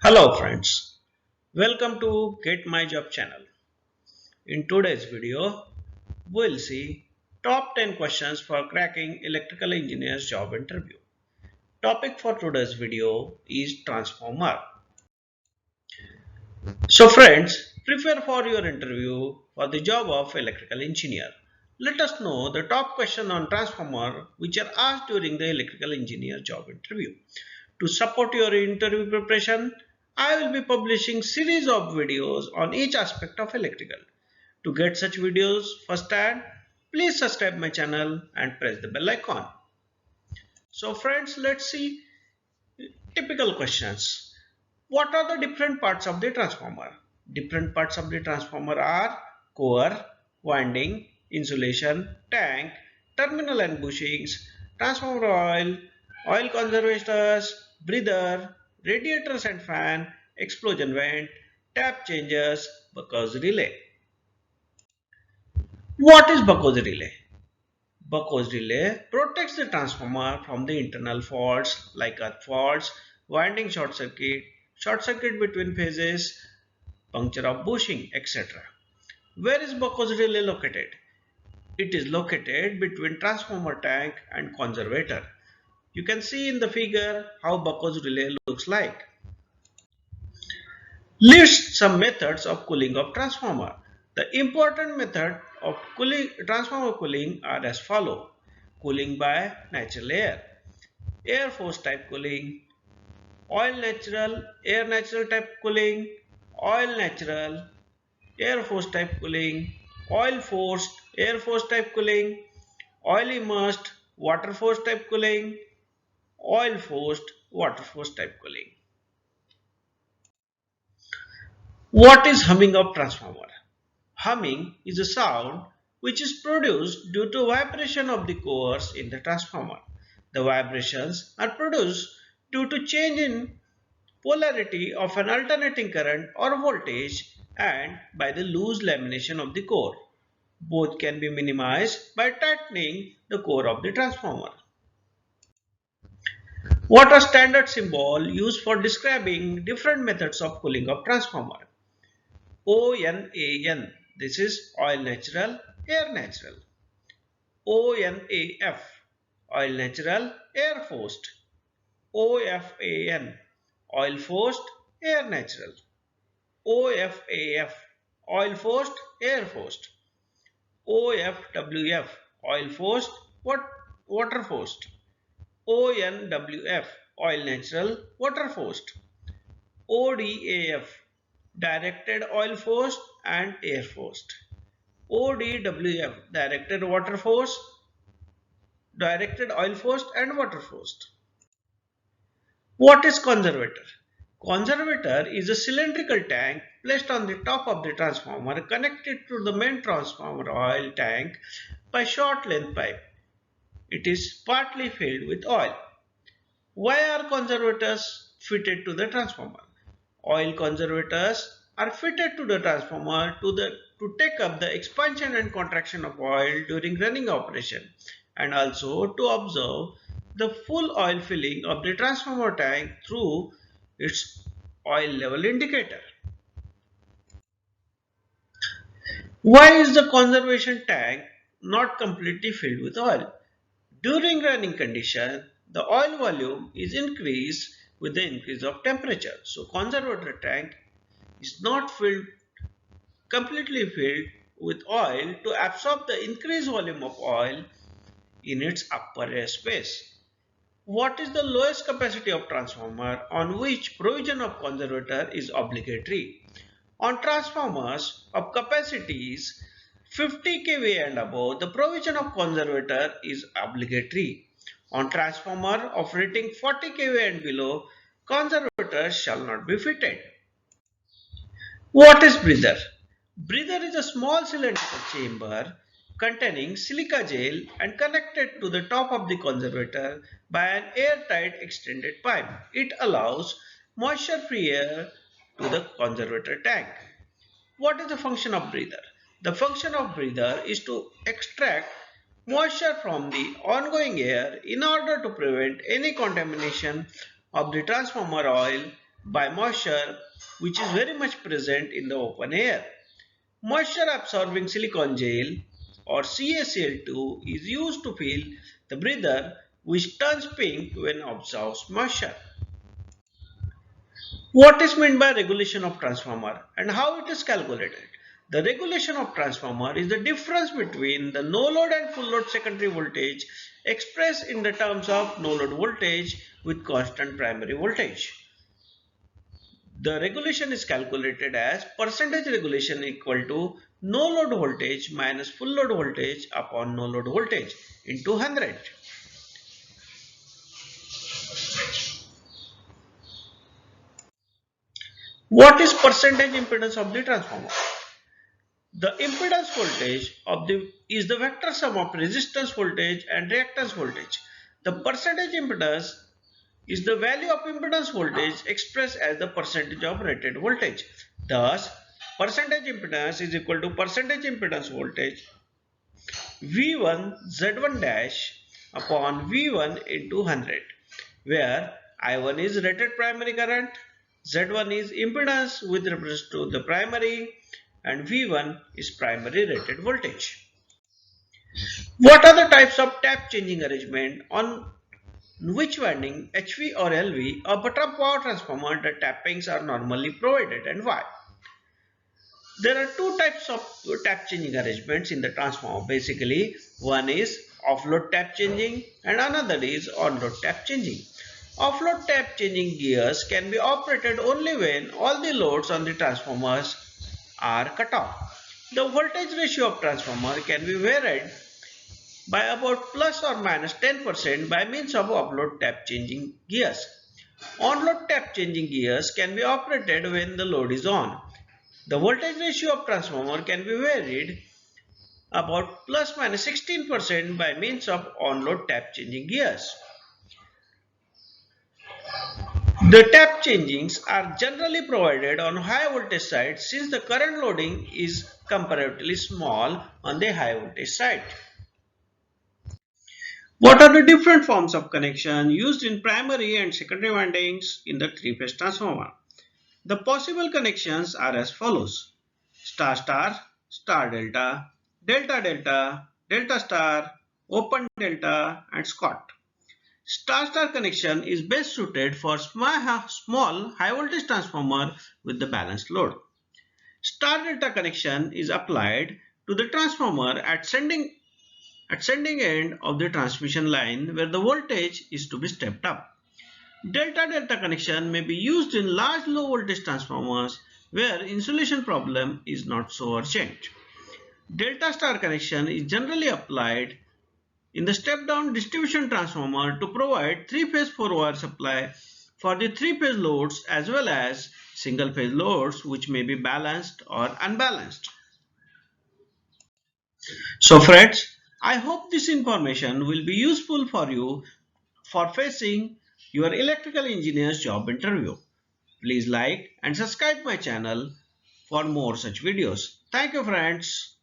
Hello friends, welcome to Get My Job channel. In today's video, we'll see top 10 questions for cracking electrical engineer's job interview. Topic for today's video is transformer. So friends, prepare for your interview for the job of electrical engineer. Let us know the top question on transformer which are asked during the electrical engineer job interview. To support your interview preparation, I will be publishing series of videos on each aspect of electrical. To get such videos firsthand, please subscribe my channel and press the bell icon. So friends, let's see typical questions. What are the different parts of the transformer? Different parts of the transformer are core, winding, insulation, tank, terminal and bushings, transformer oil, oil conservators, breather, radiators and fan, explosion vent, tap changers, Buckhorse relay. What is Buckhorse relay? Buckhorse relay protects the transformer from the internal faults like earth faults, winding short circuit between phases, puncture of bushing, etc. Where is Buckhorse relay located? It is located between transformer tank and conservator. You can see in the figure how Buckhorse relay looks like. List some methods of cooling of transformer. The important method of transformer cooling are as follow. Cooling by natural air, air force type cooling, oil natural, air natural type cooling, oil natural, air force type cooling, oil forced, air force type cooling, oil immersed, water force type cooling, oil forced, water force type cooling. What is humming of transformer? Humming is a sound which is produced due to vibration of the cores in the transformer. The vibrations are produced due to change in polarity of an alternating current or voltage and by the loose lamination of the core. Both can be minimized by tightening the core of the transformer. What are standard symbols used for describing different methods of cooling of transformer? ONAN, this is oil natural, air natural. ONAF, oil natural, air forced. OFAN, oil forced, air natural. OFAF, oil forced, air forced. OFWF, oil forced, water forced. ONWF, oil natural, water forced. ODAF, directed oil forced and air forced. ODWF, directed oil forced and water forced. What is conservator? Conservator is a cylindrical tank placed on the top of the transformer connected to the main transformer oil tank by short length pipe. It is partly filled with oil. Why are conservators fitted to the transformer? Oil conservators are fitted to the transformer to take up the expansion and contraction of oil during running operation and also to observe the full oil filling of the transformer tank through its oil level indicator. Why is the conservation tank not completely filled with oil? During running condition, the oil volume is increased with the increase of temperature. So conservator tank is not completely filled with oil to absorb the increased volume of oil in its upper air space. What is the lowest capacity of transformer on which provision of conservator is obligatory? On transformers of capacities 50 kVA and above, the provision of conservator is obligatory. On transformer of rating 40 kVA and below, conservators shall not be fitted. What is breather? Breather is a small cylindrical chamber containing silica gel and connected to the top of the conservator by an airtight extended pipe. It allows moisture-free air to the conservator tank. What is the function of breather? The function of breather is to extract moisture from the ongoing air in order to prevent any contamination of the transformer oil by moisture which is very much present in the open air. Moisture absorbing silicon gel or CaCl2 is used to fill the breather which turns pink when absorbs moisture. What is meant by regulation of transformer and how it is calculated? The regulation of transformer is the difference between the no load and full load secondary voltage expressed in the terms of no load voltage with constant primary voltage. The regulation is calculated as percentage regulation equal to no load voltage minus full load voltage upon no load voltage into 100. What is percentage impedance of the transformer? The impedance voltage of the is the vector sum of resistance voltage and reactance voltage. The percentage impedance is the value of impedance voltage expressed as the percentage of rated voltage. Thus, percentage impedance is equal to percentage impedance voltage V1 Z1 dash upon V1 into 100, where I1 is rated primary current, Z1 is impedance with reference to the primary, and V1 is primary rated voltage. What are the types of tap changing arrangement on which winding HV or LV or bottom power transformer the tappings are normally provided and why? There are two types of tap changing arrangements in the transformer. Basically, one is off-load tap changing and another is on-load tap changing. Off-load tap changing gears can be operated only when all the loads on the transformers are cut off. The voltage ratio of transformer can be varied by about plus or minus 10% by means of off-load tap changing gears. On-load tap changing gears can be operated when the load is on. The voltage ratio of transformer can be varied about plus minus 16% by means of on-load tap changing gears. The tap changings are generally provided on high voltage side since the current loading is comparatively small on the high voltage side. What are the different forms of connection used in primary and secondary windings in the three-phase transformer? The possible connections are as follows: star star, star delta, delta delta, delta star, open delta, and Scott. Star star connection is best suited for small high voltage transformer with the balanced load. Star delta connection is applied to the transformer at sending end of the transmission line where the voltage is to be stepped up. Delta delta connection may be used in large low voltage transformers where insulation problem is not so urgent. Delta star connection is generally applied in the step down distribution transformer to provide three-phase 4-wire supply for the three-phase loads as well as single-phase loads which may be balanced or unbalanced. So friends, I hope this information will be useful for you for facing your electrical engineer's job interview. Please like and subscribe my channel for more such videos. Thank you friends.